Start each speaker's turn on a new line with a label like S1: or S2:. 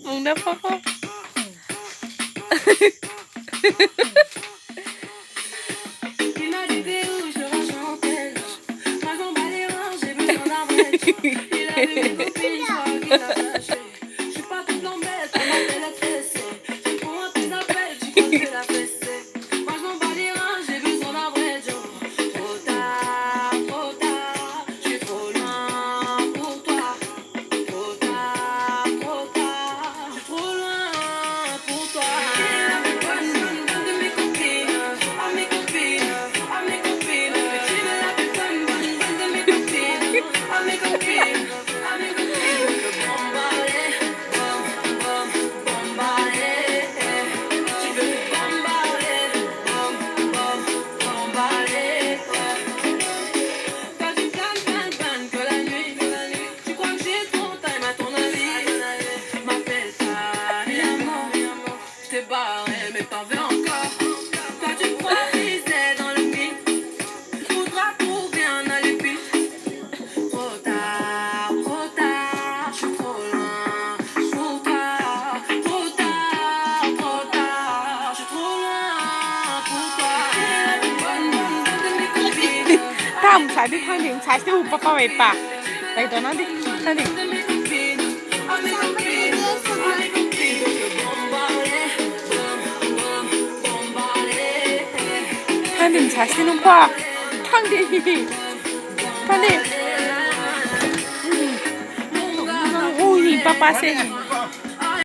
S1: Mon papa.
S2: Il m'a dit t'es où, je le chantais. Moi j'en bats les reins, j'ai besoin d'un vrai job. Il a vu mes copines, je crois qu'il a flashé. Je suis pas toute l'embête, on m'appelle la fessée. Je prends un tes appels, tu crois que je vais la fesser. Moi je m'en bats les reins, j'ai besoin d'un vrai job. Trop tard, je suis trop loin pour toi. Trop tard, je suis trop loin pour toi. Bonne de mes copines, à mes copines, à mes copines. Tu me la fais bonne de mes copines, à mes copines, à mes copines. Bombarder, bombarder. Tu veux bombarder, bombarder. Toi tu planes que la nuit. Tu crois que j'ai trop time à ton avis. M'appelle pas, évidemment. Je t'ai barré, mais t'en veux encore. Toi tu crois viser dans le mille. Faudra trouver un alibi. Trop tard, je suis trop loin. Pour toi, trop tard, je suis trop loin pour toi. Bonne de mes copines.
S1: Tam xài đi thang điểm xài siêu papa vậy pa. Đây đó nó đi thang điểm.
S2: De mes copines, à mes copines, à mes copines. Bombarder, bombarder.
S1: Thang điểm xài siêu pa. Thang đi. Thang đi. Ui papa sẽ